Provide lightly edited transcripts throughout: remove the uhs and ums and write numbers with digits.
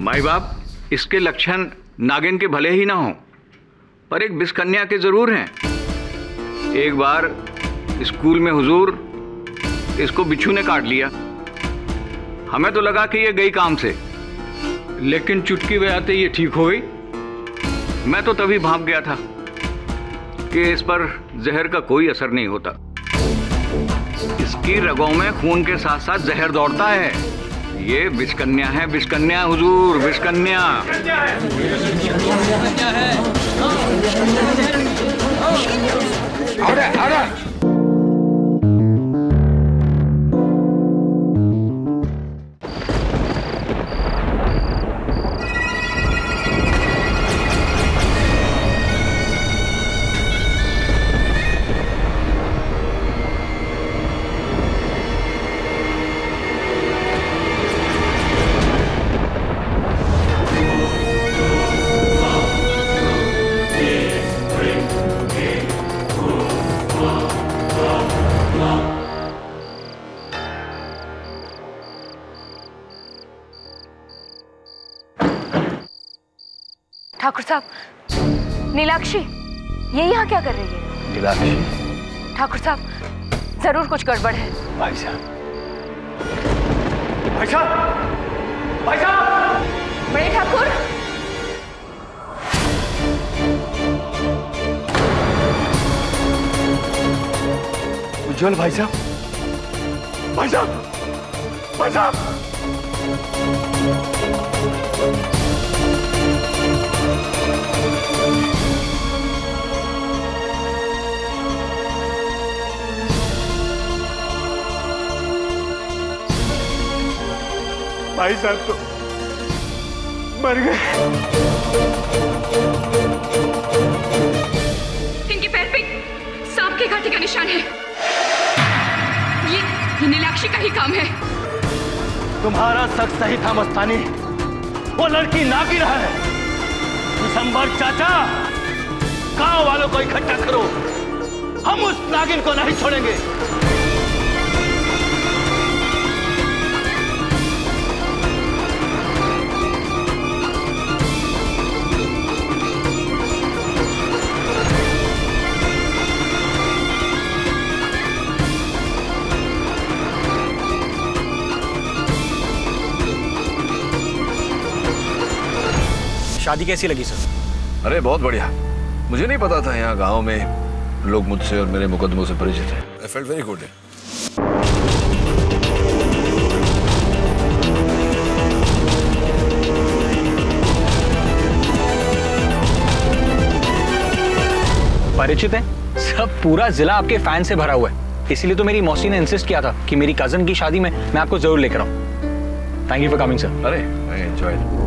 माई बाप, इसके लक्षण नागिन के भले ही ना हो, पर एक बिस्कन्या के जरूर हैं। एक बार स्कूल में हुजूर इसको बिच्छू ने काट लिया। हमें तो लगा कि ये गई काम से, लेकिन चुटकी बजाते ये ठीक हो गई। मैं तो तभी भाग गया था कि इस पर जहर का कोई असर नहीं होता। इसकी रगों में खून के साथ साथ जहर दौड़ता है। ये बिस्कन्या है, बिस्कन्या हुजूर, बिस्कन्या। ठाकुर साहब, नीलाक्षी ये यहाँ क्या कर रही है? नीलाक्षी? ठाकुर साहब, जरूर कुछ गड़बड़ है। भाई साहब, भाई साहब, भाई साहब! बड़े ठाकुर, उज्जवल भाई साहब, भाई साहब, भाई साहब! भाई साहब तो मर गए। इनके पैर पे सांप के कांटे का निशान है। ये नीलाक्षी का ही काम है। तुम्हारा शक सही था मस्तानी, वो लड़की नागिन है। दिसंबर चाचा, गांव वालों को इकट्ठा करो, हम उस नागिन को नहीं छोड़ेंगे। शादी कैसी लगी सर? अरे बहुत बढ़िया। मुझे नहीं पता था यहाँ गांव में लोग मुझसे और मेरे मुकदमों से परिचित हैं। I felt very good. परिचित है? सब पूरा जिला आपके फैन से भरा हुआ है। इसीलिए तो मेरी मौसी ने इंसिस्ट किया था कि मेरी कजन की शादी में मैं आपको जरूर लेकर आऊं। Thank you for coming sir. अरे आई एंजॉयड।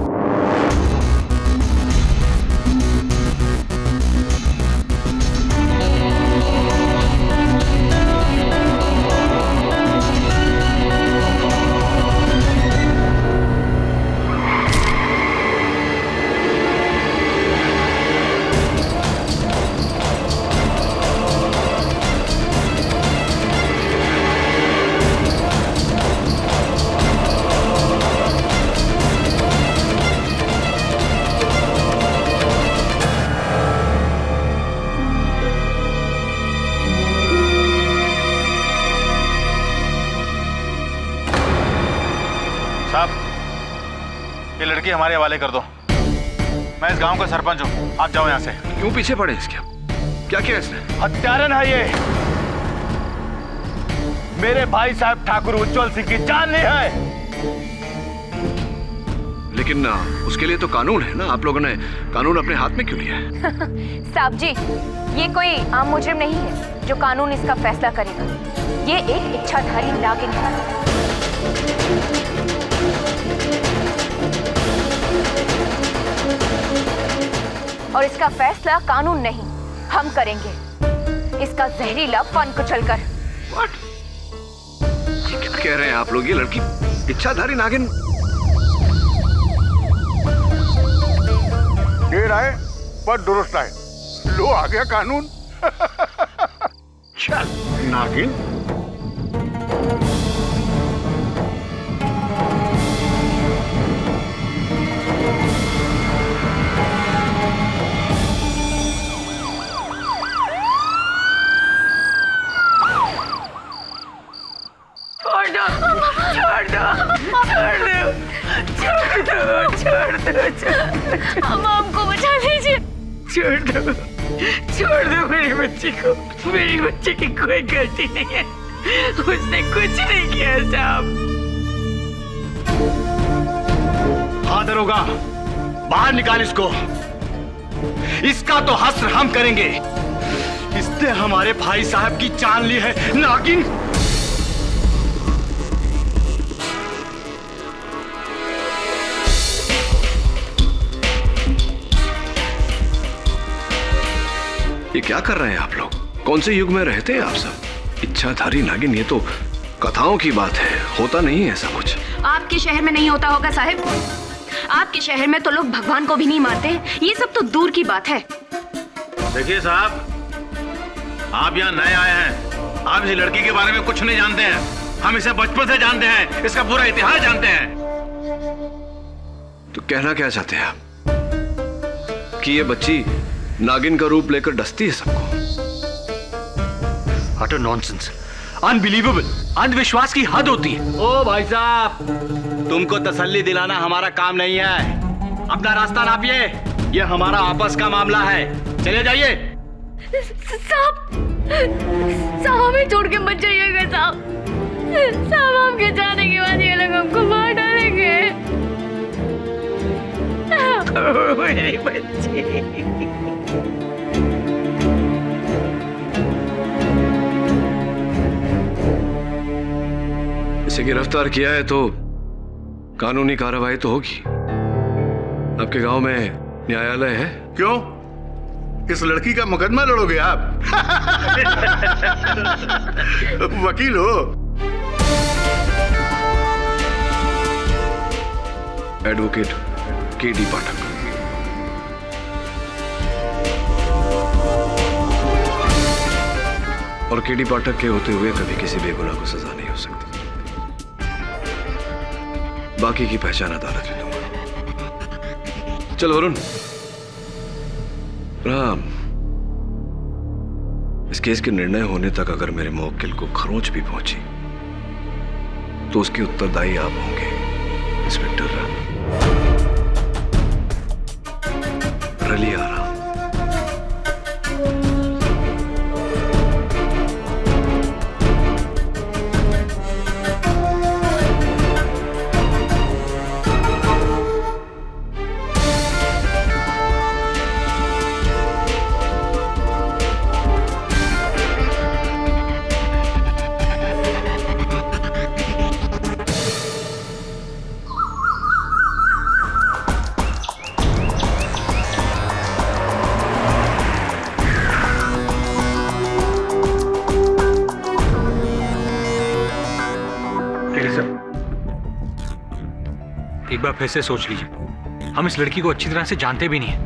ये लड़की हमारे हवाले कर दो। मैं इस गांव का सरपंच हूँ, आप जाओ यहाँ से। क्यों पीछे पड़े इसके? क्या किया इसने? हत्यारन है ये। मेरे भाई साहब ठाकुर उज्जवल सिंह की जान ली है। लेकिन उसके लिए तो कानून है ना। आप लोगों ने कानून अपने हाथ में क्यों लिया है? साहब जी, ये कोई आम मुजरिम नहीं है जो कानून इसका फैसला करेगा। ये एक इच्छाधारी नागिन है। और इसका फैसला कानून नहीं, हम करेंगे। इसका जहरीला फन कुचलकर। What? ये क्या कह रहे हैं आप लोग? ये लड़की इच्छाधारी नागिन? देर आए पर दुरुस्त आए। लो आ गया कानून। चल नागिन। अब हमको बचा लीजिए। छोड़ दो मेरी बच्ची को। मेरी बच्ची की कोई गलती नहीं है, उसने कुछ नहीं किया साहब। हाँ दरोगा, बाहर निकाल इसको। इसका तो हस्र हम करेंगे। इसने हमारे भाई साहब की जान ली है, नागिन। ये क्या कर रहे हैं आप लोग? कौन से युग में रहते हैं आप सब? इच्छाधारी नागिन, ये तो कथाओं की बात है, होता नहीं है ऐसा कुछ। आपके शहर में नहीं होता होगा साहब। आपके शहर में तो लोग भगवान को भी नहीं मानते, ये सब तो दूर की बात है। देखिए साहब, आप यहाँ नए आए हैं, आप इस लड़की के बारे में कुछ नहीं जानते हैं। हम इसे बचपन से जानते हैं, इसका पूरा इतिहास जानते हैं। तो कहना क्या चाहते हैं आप कि ये बच्ची नागिन का रूप लेकर डसती है सबको? अटर नॉनसेंस, अनबिलीवेबल, अंधविश्वास की हद होती है। ओ भाई साहब, तुमको तसल्ली दिलाना हमारा काम नहीं है। अपना रास्ता नापिए, ये हमारा आपस का मामला है। चले जाइए। साहब, साहब हमें छोड़ के मत जाइएगा साहब। साहब हमके जाने के बाद ये लोग हमको मार डालेंगे। मेरी बच्ची। इसे गिरफ्तार किया है तो कानूनी कार्रवाई तो होगी। आपके गांव में न्यायालय है? क्यों, इस लड़की का मुकदमा लड़ोगे आप? वकील हो? एडवोकेट केडी पाठक। और केडी पाठक के होते हुए कभी किसी बेगुनाह को सजा नहीं हो सकती। बाकी की पहचान अदालत ले लूंगा। चल वरुण, राम, इस केस के निर्णय होने तक अगर मेरे मुवक्किल को खरोंच भी पहुंची तो उसके उत्तरदायी आप होंगे, इंस्पेक्टर रलिया राम। एक बार फिर से सोच लीजिए, हम इस लड़की को अच्छी तरह से जानते भी नहीं है।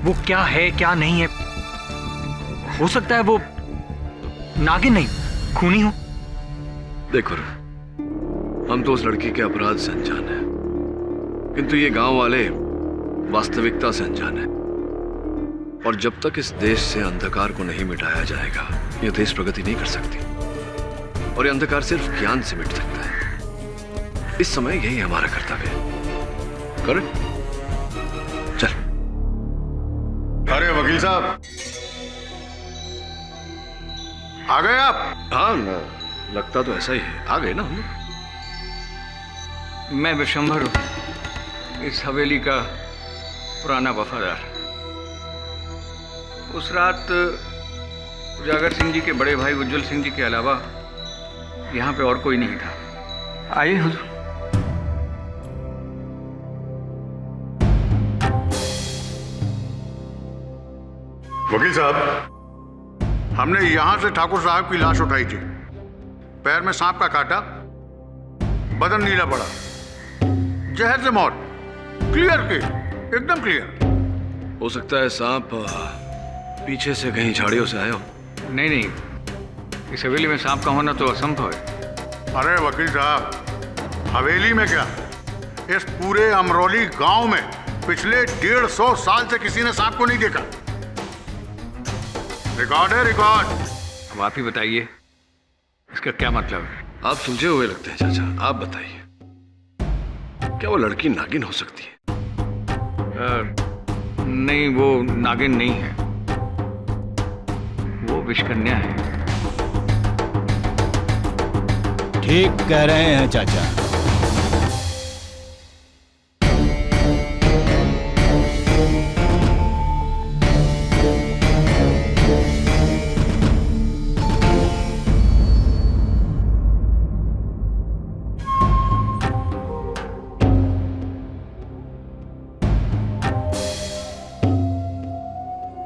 वो क्या है क्या नहीं है, हो सकता है वो नागिन नहीं, खूनी हो। देखो, हम तो उस लड़की के अपराध से अनजान हैं, किंतु ये गांव वाले वास्तविकता से अनजान हैं। और जब तक इस देश से अंधकार को नहीं मिटाया जाएगा, ये देश प्रगति नहीं कर सकती। और ये अंधकार सिर्फ ज्ञान से मिट सकता है। इस समय यही हमारा कर्तव्य है। करेक्ट? चल। अरे वकील साहब, आ गए आप? हाँ ना, लगता तो ऐसा ही है। आ गए ना हम। मैं विशंभर हूं, इस हवेली का पुराना वफादार। उस रात उजागर सिंह जी के बड़े भाई उज्जवल सिंह जी के अलावा यहाँ पे और कोई नहीं था। आइए हुजूर। वकील साहब, हमने यहां से ठाकुर साहब की लाश उठाई थी। पैर में सांप का काटा, बदन नीला पड़ा, जहर से मौत। क्लियर केस, एकदम क्लियर। हो सकता है सांप पीछे से कहीं झाड़ियों से आया हो। नहीं नहीं, इस हवेली में सांप का होना तो असंभव है। अरे वकील साहब, हवेली में क्या, इस पूरे अमरोली गांव में पिछले 150 साल से किसी ने सांप को नहीं देखा। रिकॉर्ड है, रिकॉर्ड। अब आप ही बताइए, इसका क्या मतलब है? आप सुलझे हुए लगते हैं चाचा, आप बताइए क्या वो लड़की नागिन हो सकती है? नहीं, वो नागिन नहीं है, वो विषकन्या है। ठीक कह रहे हैं चाचा।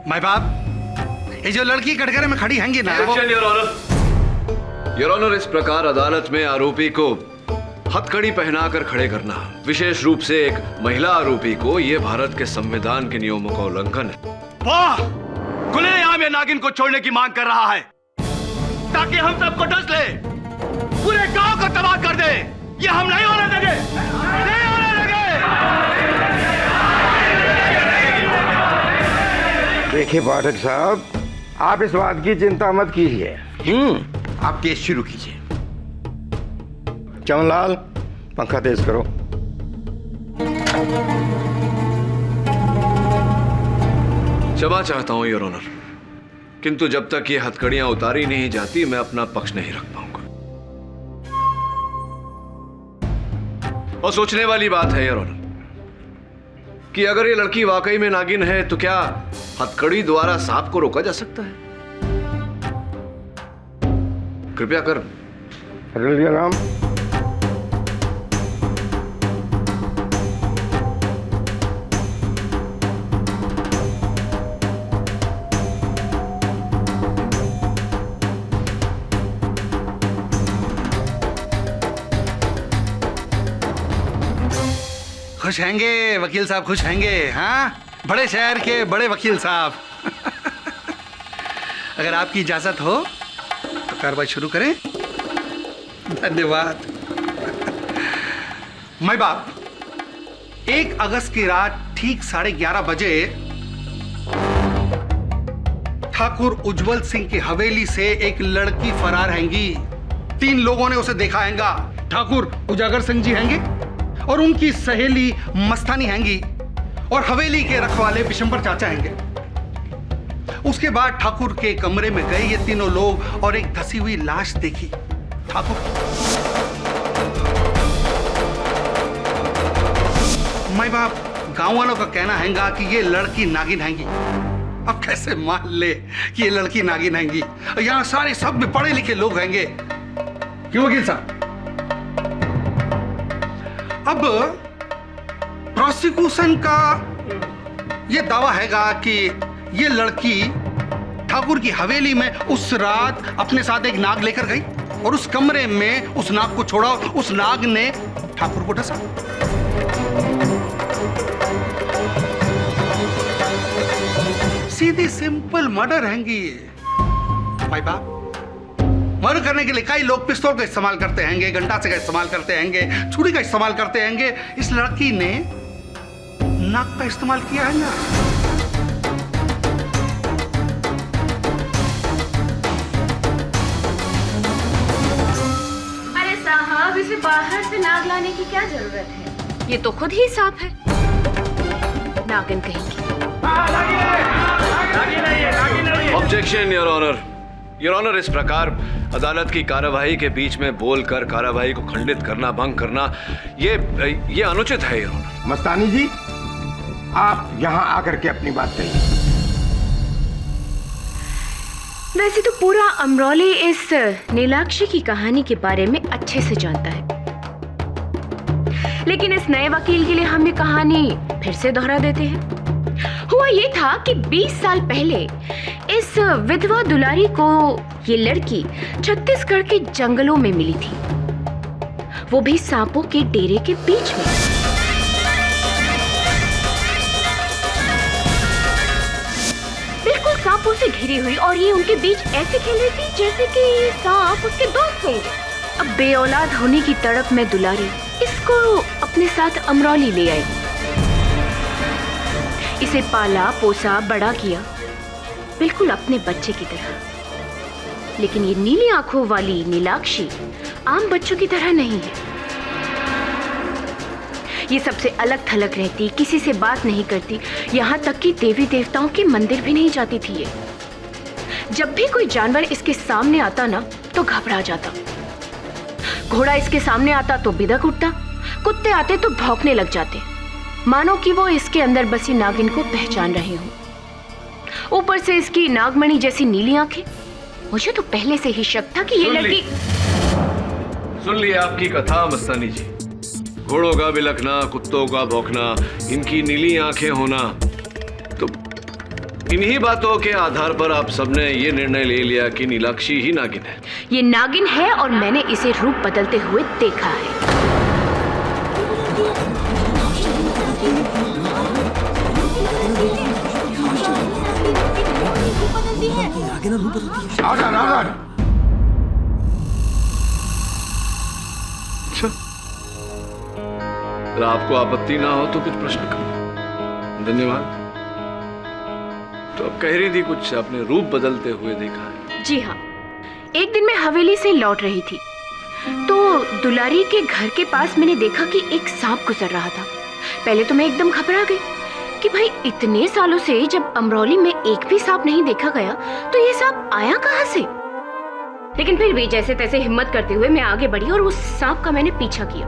माय बाप, ये जो लड़की कटघरे में खड़ी हैंगी ना, योर ऑनर, इस प्रकार अदालत में आरोपी को हथकड़ी पहनाकर खड़े करना, विशेष रूप से एक महिला आरोपी को, यह भारत के संविधान के नियमों का उल्लंघन है। वाह! खुलेआम ये नागिन को छोड़ने की मांग कर रहा है ताकि हम सबको डस ले, पूरे गांव को तबाह कर दे। ये हम नहीं होने देंगे, नहीं होने देंगे। देखिए पाठक साहब, आप इस बात की चिंता मत कीजिए। आप केस शुरू कीजिए। चमनलाल, पंखा तेज करो। क्षमा चाहता हूं योर ऑनर, किंतु जब तक ये हथकड़ियां उतारी नहीं जाती मैं अपना पक्ष नहीं रख पाऊंगा। और सोचने वाली बात है योर ऑनर कि अगर ये लड़की वाकई में नागिन है तो क्या हथकड़ी द्वारा सांप को रोका जा सकता है? कृपया कर राम। खुश हैंगे वकील साहब, खुश हैंगे। हाँ, बड़े शहर के बड़े वकील साहब। अगर आपकी इजाजत हो तो कार्रवाई शुरू करें। धन्यवाद। मैं बाप, 1 अगस्त की रात ठीक 11:30 बजे ठाकुर उज्जवल सिंह की हवेली से एक लड़की फरार हैंगी। 3 लोगों ने उसे देखा हैगा। ठाकुर उजागर सिंह जी हैंगे और उनकी सहेली मस्तानी हैंगी और हवेली के रखवाले बिशंबर चाचा हैंगे। उसके बाद ठाकुर के कमरे में गए ये तीनों लोग और एक धसी हुई लाश देखी ठाकुर। माई बाप, गांव वालों का कहना हैगा कि ये लड़की नागिन हैंगी। अब कैसे मान ले कि ये लड़की नागिन हैंगी? यहां सारे सब में पढ़े लिखे लोग हैंगे। क्यों वकील साहब? अब प्रोसिक्यूशन का यह दावा हैगा कि यह लड़की ठाकुर की हवेली में उस रात अपने साथ एक नाग लेकर गई और उस कमरे में उस नाग को छोड़ा। उस नाग ने ठाकुर को डसा। सीधी सिंपल मर्डर हैंगी ये। भाई बाप, मर्डर करने के लिए कई लोग पिस्तौल का इस्तेमाल करते हैंगे, गंडासे का इस्तेमाल करते हैंगे, छुरी का इस्तेमाल करते हैंगे। इस लड़की ने नाक का इस्तेमाल किया है ना। अरे साहब, इसे बाहर से नाग लाने की क्या जरूरत है? ये तो खुद ही सांप है। नागिन कहेंगी। Objection your honour. Your honour, इस प्रकार अदालत की कार्यवाही के बीच में बोलकर कार्यवाही को खंडित करना, भंग करना, ये अनुचित है योर ऑनर। मस्तानी जी, आप यहां आकर के अपनी बात कहिए। वैसे तो पूरा अमरौली इस नीलाक्षी की कहानी के बारे में अच्छे से जानता है, लेकिन इस नए वकील के लिए हम ये कहानी फिर से दोहरा देते हैं। हुआ ये था कि 20 साल पहले इस विधवा दुलारी को ये लड़की छत्तीसगढ़ के जंगलों में मिली थी, वो भी सांपों के डेरे के बीच में। बिल्कुल सांपों से घिरी हुई, और ये उनके बीच ऐसे खेल रही थी जैसे कि ये सांप उसके दोस्त होंगे। अब बेऔलाद होने की तड़प में दुलारी इसको अपने साथ अमरौली ले आई। इसे पाला पोसा बड़ा किया, बिल्कुल अपने बच्चे की तरह। लेकिन ये नीली आंखों वाली नीलाक्षी आम बच्चों की तरह नहीं है। ये सबसे अलग थलग रहती, किसी से बात नहीं करती, यहाँ तक कि देवी देवताओं के मंदिर भी नहीं जाती थी ये। जब भी कोई जानवर इसके सामने आता ना तो घबरा जाता। घोड़ा इसके सामने आता तो बिदक उठता, कुत्ते आते तो भौंकने लग जाते, मानो कि वो इसके अंदर बसी नागिन को पहचान रहे हों। ऊपर से इसकी नागमणि जैसी नीली आंखें। मुझे तो पहले से ही शक था कि ये लड़की। सुन लिया आपकी कथा मस्तानी जी। घोड़ों का बिलखना, कुत्तों का भौंकना, इनकी नीली आंखें होना, तो इन्हीं बातों के आधार पर आप सबने ये निर्णय ले लिया कि नीलाक्षी ही नागिन है। ये नागिन है और मैंने इसे रूप बदलते हुए देखा है। अच्छा, अगर आपको आपत्ति ना हो तो कुछ प्रश्न करो। धन्यवाद। तो अब कह रही थी कुछ, आपने रूप बदलते हुए देखा है? जी हाँ, एक दिन मैं हवेली से लौट रही थी तो दुलारी के घर के पास मैंने देखा कि एक सांप गुजर रहा था। पहले तो मैं एकदम घबरा गई कि भाई इतने सालों से जब अमरौली में एक भी सांप नहीं देखा गया तो ये सांप आया कहाँ से। लेकिन फिर भी जैसे तैसे हिम्मत करते हुए मैं आगे बढ़ी और उस सांप का मैंने पीछा किया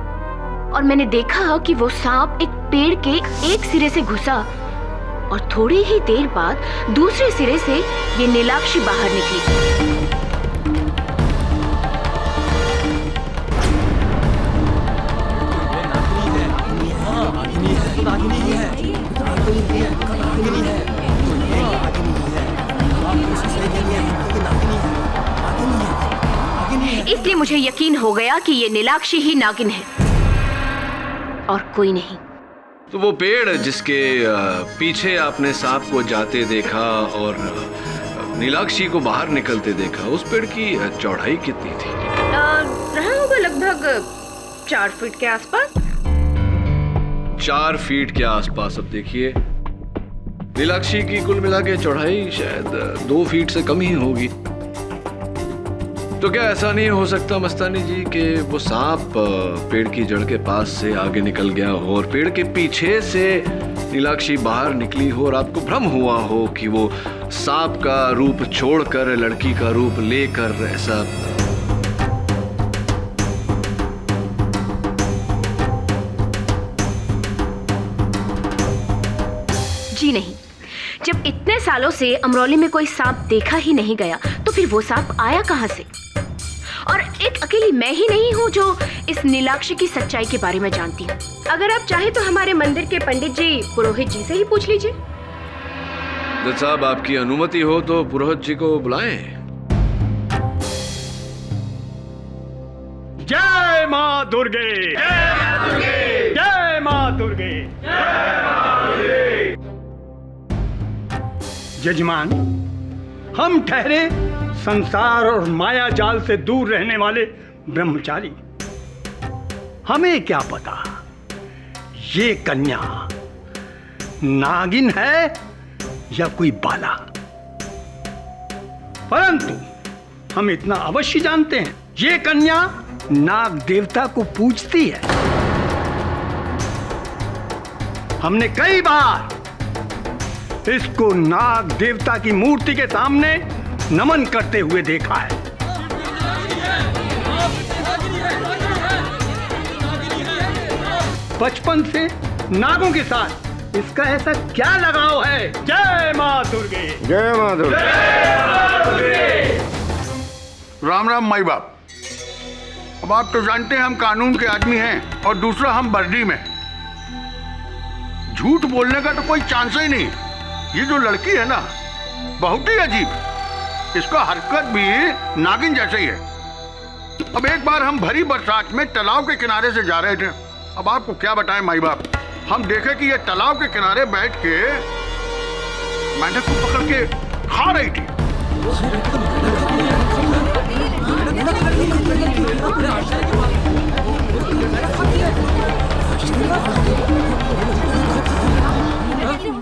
और मैंने देखा कि वो सांप एक पेड़ के एक सिरे से घुसा और थोड़ी ही देर बाद दूसरे सिरे से ये नीलाक्षी बाहर निकली। इसलिए मुझे यकीन हो गया कि ये नीलाक्षी ही नागिन है और कोई नहीं। तो वो पेड़ जिसके पीछे आपने सांप को जाते देखा और नीलाक्षी को बाहर निकलते देखा, उस पेड़ की चौड़ाई कितनी थी? रहा होगा लगभग 4 फीट के आसपास। 4 फीट के आसपास। अब देखिए, नीलाक्षी की कुल मिला के चौड़ाई शायद 2 फीट से कम ही होगी। तो क्या ऐसा नहीं हो सकता मस्तानी जी कि वो सांप पेड़ की जड़ के पास से आगे निकल गया हो और पेड़ के पीछे से नीलाक्षी बाहर निकली हो और आपको भ्रम हुआ हो कि वो सांप का रूप छोड़कर लड़की का रूप लेकर ऐसा? जी नहीं, जब इतने सालों से अमरौली में कोई सांप देखा ही नहीं गया तो फिर वो सांप आया कहां से? और एक अकेली मैं ही नहीं हूँ जो इस नीलाक्षी की सच्चाई के बारे में जानती हूँ। अगर आप चाहे तो हमारे मंदिर के पंडित जी पुरोहित जी से ही पूछ लीजिए। जज साहब, आपकी अनुमति हो तो पुरोहित जी को बुलाएं। जय माँ दुर्गे, जय माँ दुर्गे, जय माँ दुर्गे, जय माँ दुर्गे। जजमान, हम ठहरे संसार और माया जाल से दूर रहने वाले ब्रह्मचारी। हमें क्या पता ये कन्या नागिन है या कोई बाला, परंतु हम इतना अवश्य जानते हैं ये कन्या नाग देवता को पूजती है। हमने कई बार इसको नाग देवता की मूर्ति के सामने नमन करते हुए देखा है। बचपन से नागों के साथ इसका ऐसा क्या लगाव है? जय माँ दुर्गे, जय माँ दुर्गे, जय माँ दुर्गे। राम राम माई बाप। अब आप तो जानते हैं हम कानून के आदमी हैं और दूसरा हम बर्दी में। झूठ बोलने का तो कोई चांस ही नहीं। ये जो लड़की है ना, बहुत ही अजीब, इसका हरकत भी नागिन जैसे ही है। अब एक बार हम भरी बरसात में तालाब के किनारे से जा रहे थे। अब आपको क्या बताएं माई बाप, हम देखे कि ये तालाब के किनारे बैठ के मेंढक को पकड़ के खा रही थी।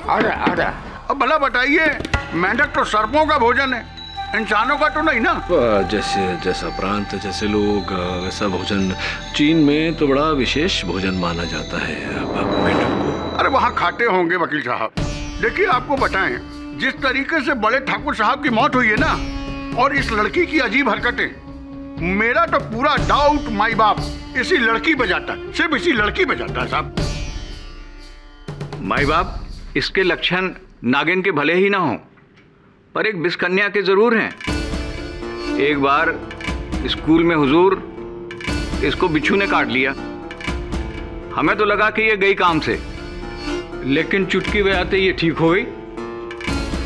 आजा आजा। अब भला बताइए, मेंढक तो सर्पों का भोजन है, इंसानों का तो नहीं ना। जैसे जैसा प्रांत जैसे लोग वैसा भोजन। चीन में तो बड़ा विशेष भोजन माना जाता है मेंढक को। अरे वहाँ खाते होंगे वकील साहब। देखिए आपको बताएं, जिस तरीके से बड़े ठाकुर साहब की मौत हुई है ना, और इस लड़की की अजीब हरकतें, मेरा तो पूरा डाउट माई बाप इसी लड़की पे जाता है, सिर्फ इसी लड़की पे जाता है साहब। माई बाप इसके लक्षण नागिन के भले ही ना हो, पर एक विषकन्या के जरूर हैं। एक बार स्कूल में हुजूर इसको बिच्छू ने काट लिया। हमें तो लगा कि ये गई काम से, लेकिन चुटकी बजाते ये ठीक हो गई।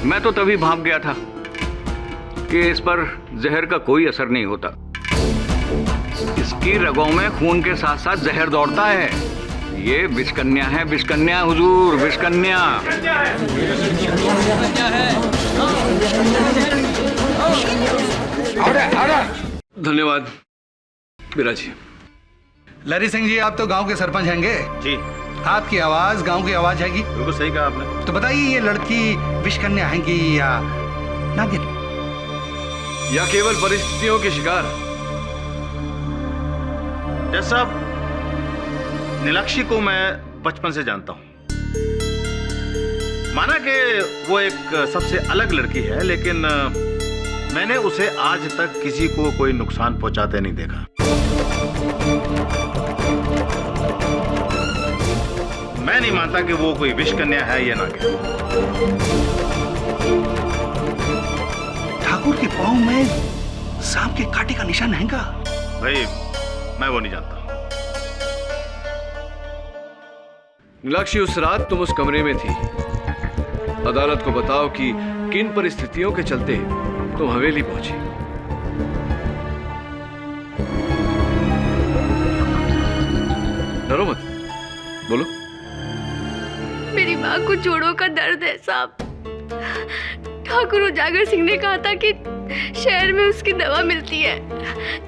मैं तो तभी भाप गया था कि इस पर जहर का कोई असर नहीं होता। इसकी रगों में खून के साथ साथ जहर दौड़ता है। ये विषकन्या है, विषकन्या हुजूर, विषकन्या। धन्यवाद बीरा जी। लरी सिंह जी, आप तो गांव के सरपंच हैंगे जी। आपकी आवाज गांव की आवाज हैगी। बिल्कुल सही कहा आपने। तो बताइए, ये लड़की विषकन्या हैगी या नागिन, या केवल परिस्थितियों के शिकार? जज साहब, नीलाक्षी को मैं बचपन से जानता हूं। माना कि वो एक सबसे अलग लड़की है, लेकिन मैंने उसे आज तक किसी को कोई नुकसान पहुंचाते नहीं देखा। मैं नहीं मानता कि वो कोई विषकन्या है या नागिन। ठाकुर के पांव में सांप के कांटे का निशान हैगा। भाई मैं वो नहीं जानता। नीलाक्षी, उस रात तुम उस कमरे में थी। अदालत को बताओ कि किन परिस्थितियों के चलते तुम हवेली पहुंची। डरो मत, बोलो। मेरी माँ को जोड़ों का दर्द है साहब। ठाकुर उजागर सिंह ने कहा था कि शहर में उसकी दवा मिलती है,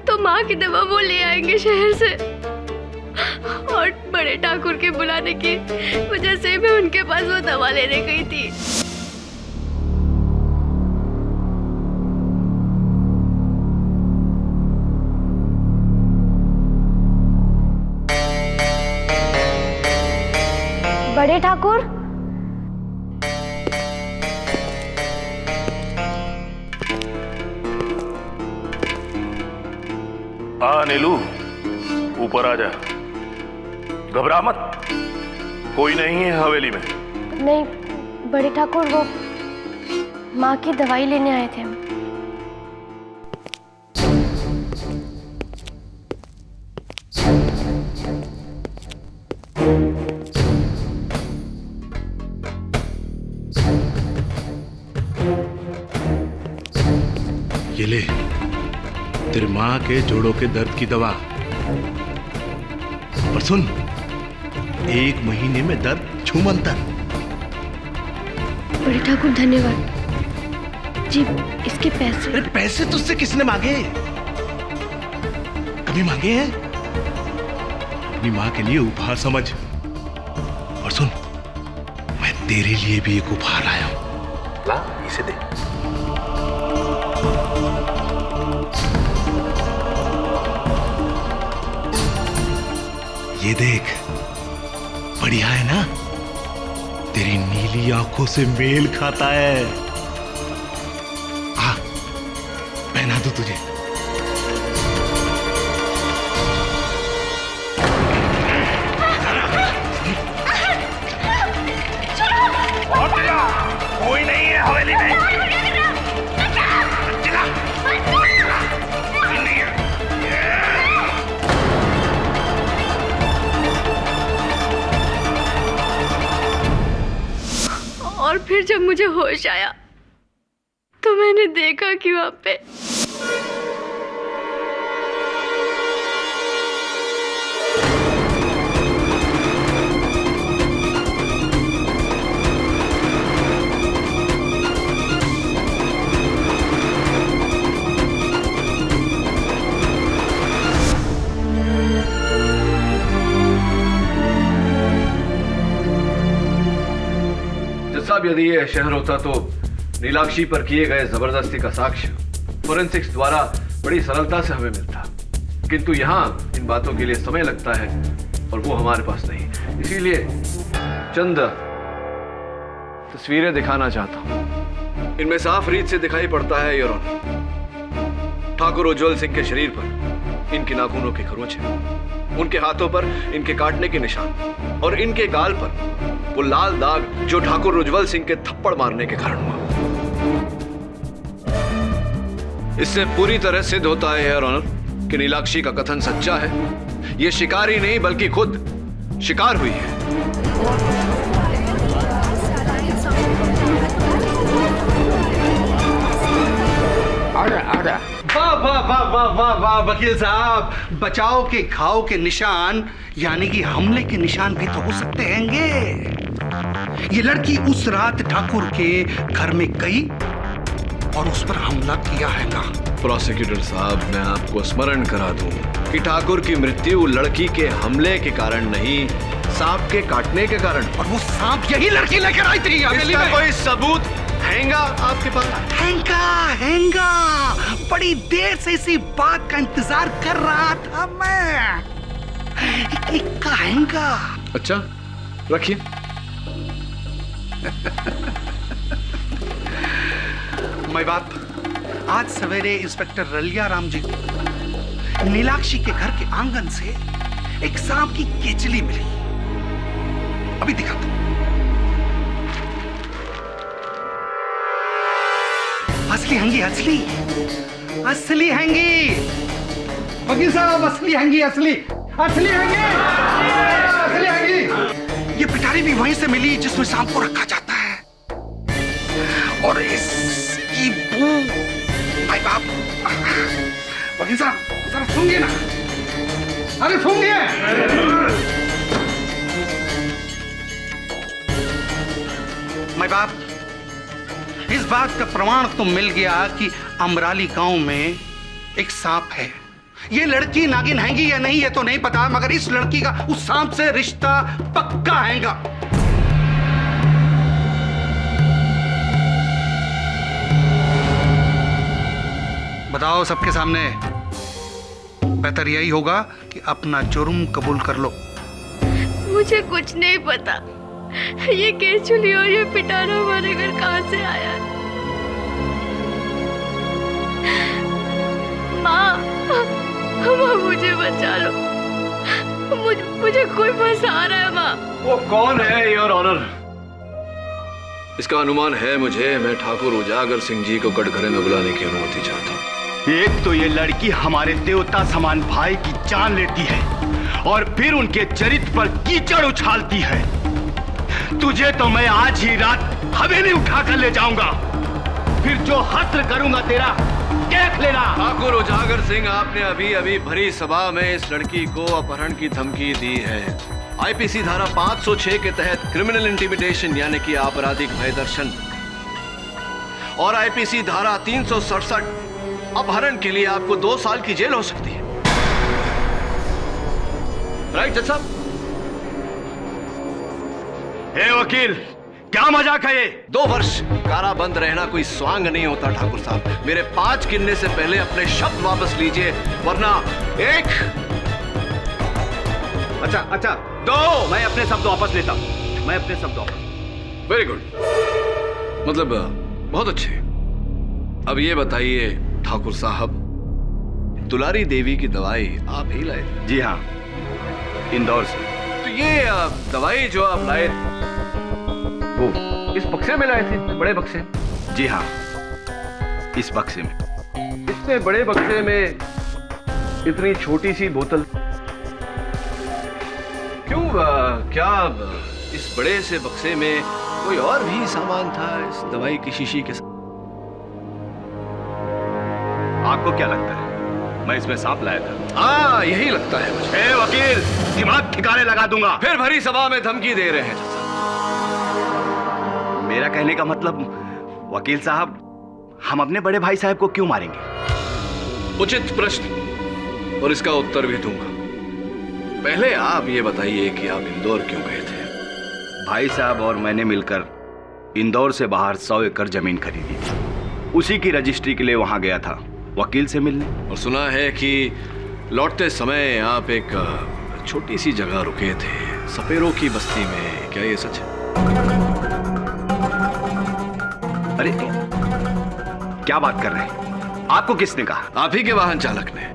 तो माँ की दवा वो ले आएंगे शहर से। और बड़े ठाकुर के बुलाने की वजह से मैं उनके पास वो दवा लेने गई थी। बड़े ठाकुर, नीलू, ऊपर आ जा। घबरा मत, कोई नहीं है हवेली में। नहीं बड़े ठाकुर, वो माँ की दवाई लेने आए थे हम। ये ले तेरी माँ के जोड़ों के दर्द की दवा। और सुन, 1 महीने में दर्द छूमंतर। बड़े ठाकुर धन्यवाद जी। इसके पैसे? अरे पैसे तुझसे किसने मांगे? कभी मांगे हैं? अपनी माँ के लिए उपहार समझ। और सुन, मैं तेरे लिए भी एक उपहार आया हूं। ला, इसे दे। ये देख, बढ़िया है ना? तेरी नीली आंखों से मेल खाता है। आ, पहना दूं तुझे। कोई नहीं है हवेली में। और फिर जब मुझे होश आया तो मैंने देखा कि वहां पे साहब, यदि ये शहर होता तो नीलाक्षी पर किए गए जबरदस्ती का साक्ष्य फोरेंसिक्स द्वारा बड़ी सरलता से हमें मिलता, किंतु यहाँ इन बातों के लिए समय लगता है और वो हमारे पास नहीं। इसीलिए चंद तस्वीरें दिखाना चाहता हूं। इनमें साफ रीत से दिखाई पड़ता है योर ऑनर, ठाकुर उज्जवल सिंह के शरीर पर इनके नाखूनों की खरोंच है, उनके हाथों पर इनके काटने के निशान और इनके गाल पर वो लाल दाग जो ठाकुर उज्जवल सिंह के थप्पड़ मारने के कारण हुआ। इससे पूरी तरह सिद्ध होता है योर ऑनर कि नीलाक्षी का कथन सच्चा है। ये शिकारी नहीं बल्कि खुद शिकार हुई है। वाह वाह वाह वाह वाह वाह वकील साहब, बचाव के घाव के निशान यानी कि हमले के निशान भी तो हो सकते हैंगे। ये लड़की उस रात ठाकुर के घर में गई और उस पर हमला किया है ना। प्रोसिक्यूटर साहब, मैं आपको स्मरण करा दूं कि ठाकुर की मृत्यु लड़की के हमले के कारण नहीं, सांप के काटने के कारण। और वो सांप यही लड़की लेकर आई थी हवेली में। कोई सबूत हैंगा आपके पास? हैंगा बड़ी देर से इसी बात का इंतजार कर रहा था मैं। एक हैंगा। अच्छा, रखिए। मैं बाप, आज सवेरे इंस्पेक्टर रलिया राम जी को नीलाक्षी के घर के आंगन से एक सांप की केचली मिली। अभी दिखाता हूं। असली हैंगी, असली हैंगी वकील साहब, असली हैंगी, असली हैंगी। ये पिटारी भी वहीं से मिली जिसमें सांप को रखा जाता है। और इसकी बू, भाई बाप, वकील साहब जरा सुनिए ना, अरे सुनिए। भाई बाप, इस बात का प्रमाण तो मिल गया कि अमराली गांव में एक सांप है। ये लड़की नागिन हैंगी या नहीं ये तो नहीं पता, मगर इस लड़की का उस सांप से रिश्ता पक्का हैगा। बताओ सबके सामने, बेहतर यही होगा कि अपना जुर्म कबूल कर लो। मुझे कुछ नहीं पता, ये केचुली और ये पिटारा हमारे घर कहां से आया। माँ, मुझे बचा लो, मुझे कोई फंसा रहा है। माँ, वो कौन है योर ऑनर? इसका अनुमान है मुझे। मैं ठाकुर उजागर सिंह जी को कटघरे में बुलाने की अनुमति चाहता हूँ। एक तो ये लड़की हमारे देवता समान भाई की जान लेती है और फिर उनके चरित्र पर कीचड़ उछालती है। तुझे तो मैं आज ही रात हवेली उठाकर ले जाऊंगा, फिर जो हस्र करूंगा तेरा देख लेना। ठाकुर उजागर सिंह, आपने अभी अभी भरी सभा में इस लड़की को अपहरण की धमकी दी है। आईपीसी धारा 506 के तहत क्रिमिनल इंटिमिडेशन यानी कि आपराधिक भय दर्शन, और आईपीसी धारा 367 अपहरण के लिए आपको 2 साल की जेल हो सकती है। राइट जज साहब? हे वकील, क्या मजाक है ये? 2 वर्ष काराबंद रहना कोई स्वांग नहीं होता ठाकुर साहब। मेरे 5 गिनने से पहले अपने शब्द वापस लीजिए, वरना 1। अच्छा 2। मैं अपने शब्द वापस लेता हूं, मैं अपने शब्द वापस। वेरी गुड, मतलब बहुत अच्छे। अब ये बताइए ठाकुर साहब, दुलारी देवी की दवाई आप ही लाए थे? जी हाँ, इंदौर से। तो ये दवाई जो आप लाए वो इस बक्से में लाए थे, बड़े बक्से? जी हाँ, इस बक्से में। इतने बड़े बक्से में इतनी छोटी सी बोतल क्यों? क्या इस बड़े से बक्से में कोई और भी सामान था इस दवाई की शीशी के साथ? आपको क्या लगता है मैं इसमें सांप लाया था? हाँ, यही लगता है मुझे। ए वकील, दिमाग ठिकाने लगा दूंगा। फिर भरी सभा में धमकी दे रहे हैं। मेरा कहने का मतलब वकील साहब, हम अपने बड़े भाई साहब को क्यों मारेंगे? उचित प्रश्न, और इसका उत्तर भी दूंगा। पहले आप ये बताइए कि आप इंदौर क्यों गए थे? भाई साहब और मैंने मिलकर इंदौर से बाहर 100 एकड़ जमीन खरीदी थी। उसी की रजिस्ट्री के लिए वहां गया था। वकील से मिलने। और सुना है कि लौटते समय आप एक छोटी सी जगह रुके थे, सपेरों की बस्ती में। क्या ये सच है? अरे क्या बात कर रहे हैं? आपको किसने कहा? आप ही के वाहन चालक ने।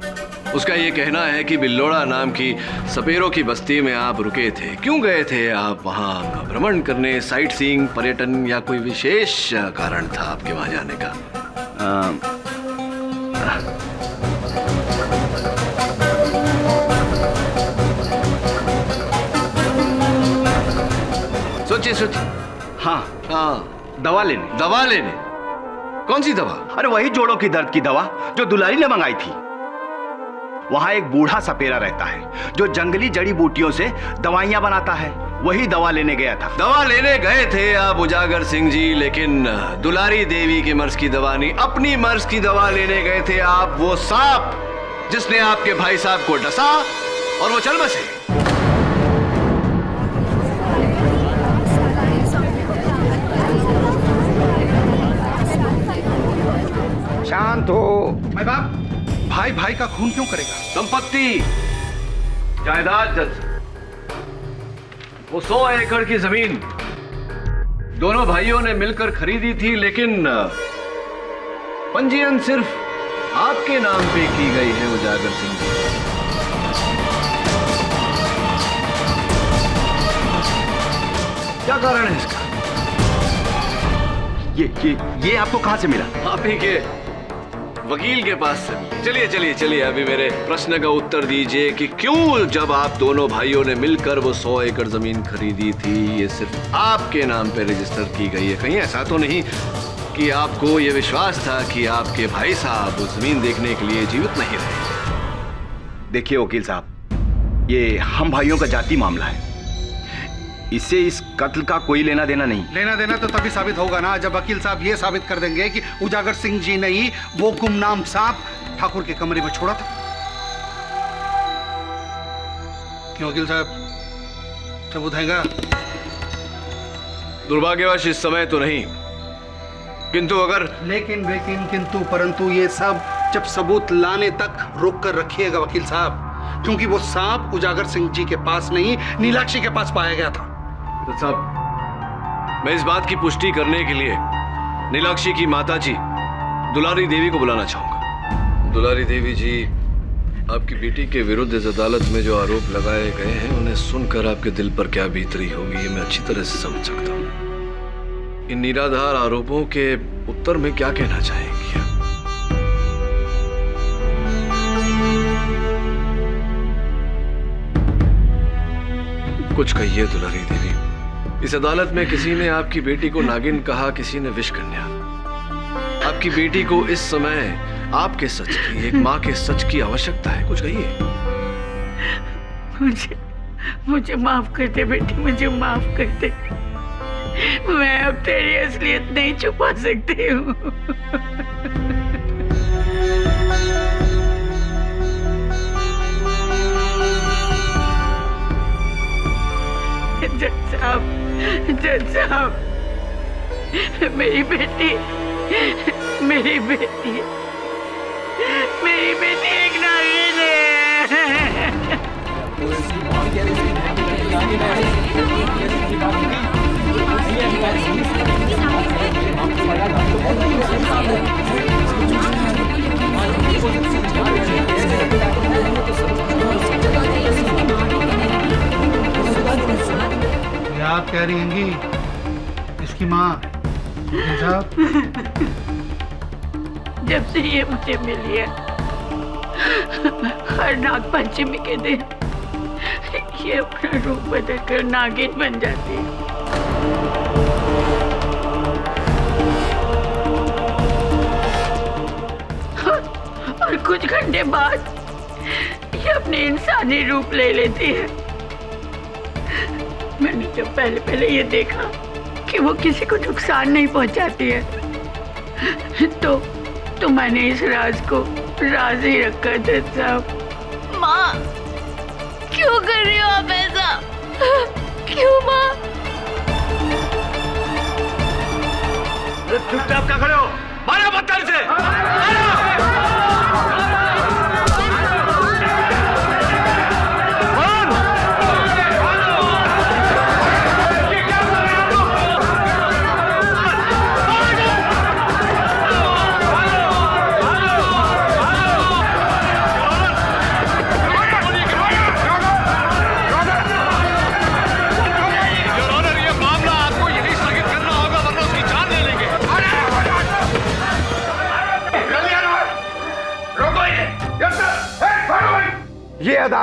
उसका ये कहना है कि बिल्लोड़ा नाम की सपेरों की बस्ती में आप रुके थे। क्यों गए थे आप वहां भ्रमण करने, साइट सीइंग, पर्यटन, या कोई विशेष कारण था आपके वहां जाने का? सोचिए सोचिए। हाँ, दवा लेने। दवा लेने? कौन सी दवा? अरे वही जोड़ों की दर्द की दवा जो दुलारी ने मंगाई थी। वहां एक बूढ़ा सपेरा रहता है जो जंगली जड़ी बूटियों से दवाइयां बनाता है। वही दवा लेने गया था। दवा लेने गए थे आप उजागर सिंह जी, लेकिन दुलारी देवी के मर्ज की दवा नहीं, अपनी मर्ज की दवा लेने गए थे आप। वो सांप जिसने आपके भाई साहब को डसा और वो चल बसे। शांत हो। मैं बाप, भाई भाई का खून क्यों करेगा? संपत्ति, जायदाद जज, वो 100 एकड़ की जमीन दोनों भाइयों ने मिलकर खरीदी थी, लेकिन पंजीयन सिर्फ आपके नाम पे की गई है उजागर सिंह जी। क्या कारण है इसका? ये आपको कहां से मिला? आप ही के वकील के पास से। चलिए चलिए चलिए, अभी मेरे प्रश्न का उत्तर दीजिए कि क्यों जब आप दोनों भाइयों ने मिलकर वो 100 एकड़ जमीन खरीदी थी, ये सिर्फ आपके नाम पे रजिस्टर की गई है? कहीं ऐसा तो नहीं कि आपको ये विश्वास था कि आपके भाई साहब उस जमीन देखने के लिए जीवित नहीं रहे? देखिए वकील साहब, ये हम भाइयों का जाति मामला है। इससे इस कत्ल का कोई लेना देना नहीं। लेना देना तो तभी साबित होगा ना जब वकील साहब ये साबित कर देंगे कि उजागर सिंह जी ने ही वो गुमनाम सांप ठाकुर के कमरे में छोड़ा था। क्यों वकील साहब, सबूत हैगा? दुर्भाग्यवश इस समय तो नहीं, किंतु अगर लेकिन किंतु परंतु ये सब जब सबूत लाने तक रोक कर रखिएगा वकील साहब, क्योंकि वो सांप उजागर सिंह जी के पास नहीं, नीलाक्षी के पास पाया गया था। साहब, मैं इस बात की पुष्टि करने के लिए नीलाक्षी की माताजी दुलारी देवी को बुलाना चाहूंगा। दुलारी देवी जी, आपकी बेटी के विरुद्ध इस अदालत में जो आरोप लगाए गए हैं, उन्हें सुनकर आपके दिल पर क्या बीत रही होगी, ये मैं अच्छी तरह से समझ सकता हूँ। इन निराधार आरोपों के उत्तर में क्या कहना चाहेंगी आप? कुछ कहिए दुलारी देवी। इस अदालत में किसी ने आपकी बेटी को नागिन कहा, किसी ने विष कन्या। आपकी बेटी को इस समय आपके सच की, एक माँ के सच की आवश्यकता है। कुछ कहिए। मुझे माफ कर दे बेटी, मुझे माफ कर दे। मैं अब तेरी असलियत नहीं छुपा सकती हूँ। जज साहब, मेरी बेटी एक नागिन है। आप कह रही हैं इसकी माँ साहब? जब से ये मुझे मिली है, हर नाग पंचमी के दिन ये अपना रूप बदल कर नागिन बन जाती है। और कुछ घंटे बाद ये अपने इंसानी रूप ले लेती है। मैंने जब पहले ये देखा कि वो किसी को नुकसान नहीं पहुंचाती है, तो मैंने इस राज को राज ही रखा जज साहब। माँ, क्यों कर रही हो आप ऐसा? क्यों माँ? चुपचाप क्या खड़े हो? मारो पत्थर से! मारो!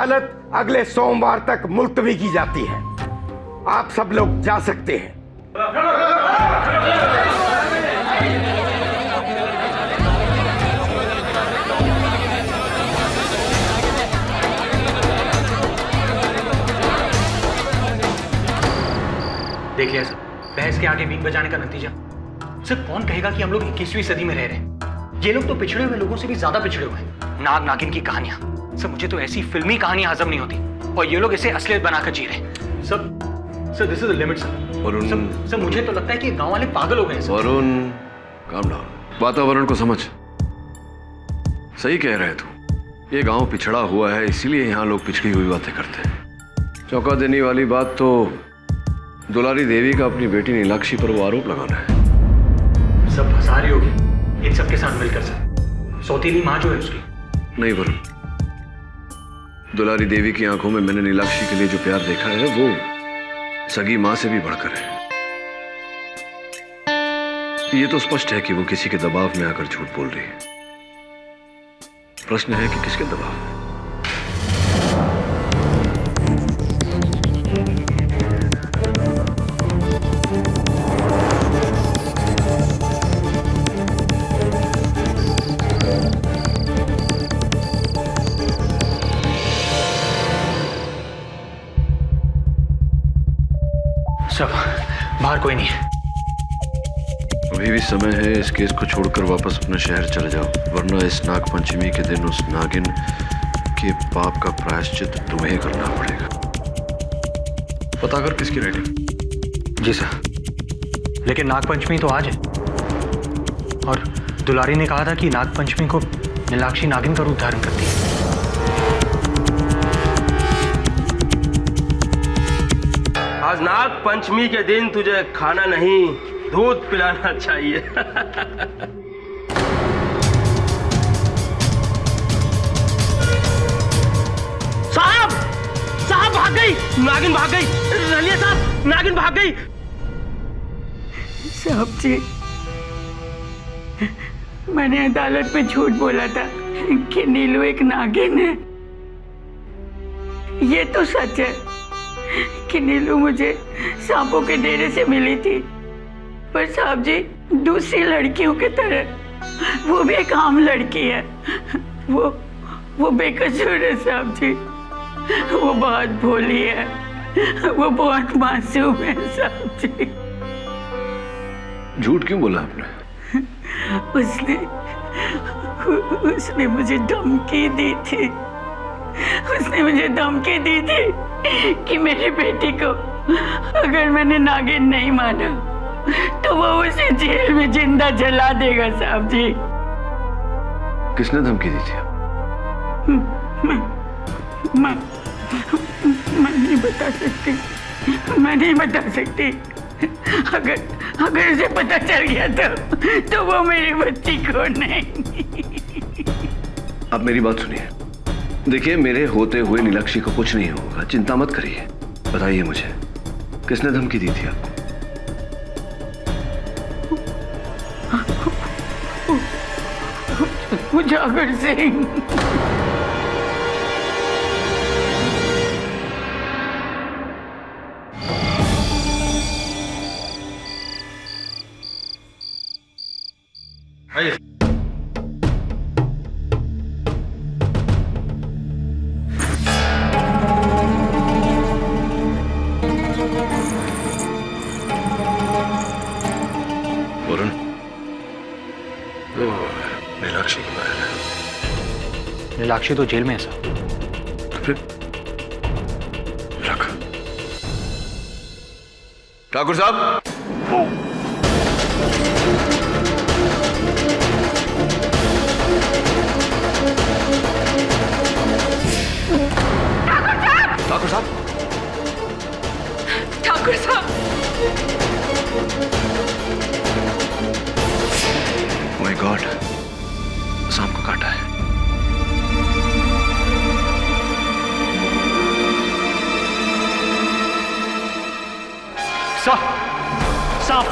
अदालत अगले सोमवार तक मुलतवी की जाती है। आप सब लोग जा सकते हैं। देख लिया सर, बहस के आगे बीन बजाने का नतीजा। सर कौन कहेगा कि हम लोग 21वीं सदी में रह रहे हैं? ये लोग तो पिछड़े हुए लोगों से भी ज्यादा पिछड़े हुए हैं। नाग नागिन की कहानियां, सर मुझे तो ऐसी फिल्मी कहानियां हजम नहीं होती, और ये लोग इसे असलियत बनाकर जी रहे हैं। Sir this is the limit sir. Varun, sir मुझे तो लगता है कि गांव वाले पागल हो गए हैं सर। Varun, calm down. वातावरण को समझ। सही कह रहे तू। ये गांव पिछड़ा हुआ है, इसीलिए यहाँ लोग पिछड़ी हुई बातें करते हैं। चौंका देने वाली बात तो दुलारी देवी का अपनी बेटी नीलाक्षी पर वो आरोप लगाना है। सब फंसा रही होगी इन सबके साथ मिलकर सर। सौतीली माँ जो है उसकी। नहीं वरुण, दुलारी देवी की आंखों में मैंने नीलाक्षी के लिए जो प्यार देखा है वो सगी मां से भी बढ़कर है। ये तो स्पष्ट है कि वो किसी के दबाव में आकर झूठ बोल रही है। प्रश्न है कि किसके दबाव में? सब बाहर कोई नहीं है। अभी भी समय है, इस केस को छोड़कर वापस अपने शहर चले जाओ, वरना इस नाग पंचमी के दिन उस नागिन के पाप का प्रायश्चित तुम्हें करना पड़ेगा। पता कर किसकी राइटिंग। जी सर, लेकिन नागपंचमी तो आज है, और दुलारी ने कहा था कि नागपंचमी को नीलाक्षी नागिन का रूप धारण करती है। आज नाग पंचमी के दिन तुझे खाना नहीं दूध पिलाना चाहिए। साहब, साहब भाग गई, नागिन भाग गई। रलिया साहब, नागिन भाग गई। साहब जी, मैंने अदालत में झूठ बोला था कि नीलू एक नागिन है। ये तो सच है कि नीलू मुझे सांपों के डेरे से मिली थी, पर साहब जी दूसरी लड़कियों की तरह वो भी एक आम लड़की है। वो बेकसूर है साहब जी। वो बहुत भोली है, वो बहुत मासूम है साहब जी। झूठ क्यों बोला आपने? उसने मुझे धमकी दी थी। उसने मुझे धमकी दी थी कि मेरी बेटी को अगर मैंने नागिन नहीं माना तो वो उसे जेल में जिंदा जला देगा साहब जी। किसने धमकी दी थी? मैं नहीं बता सकती, मैं नहीं बता सकती। अगर उसे पता चल गया तो वो मेरी बच्ची को नहीं। आप मेरी बात सुनिए। देखिए, मेरे होते हुए नीलाक्षी को कुछ नहीं होगा, चिंता मत करिए। बताइए मुझे, किसने धमकी दी थी आपको? उजागर सिंह। वरुण, नीलाक्षी की बात है। नीलाक्षी तो जेल में है सर। तो फिर रख। ठाकुर साहब, ठाकुर साहब, ठाकुर साहब, माय गॉड, सांप को काटा है। सांप, सांप,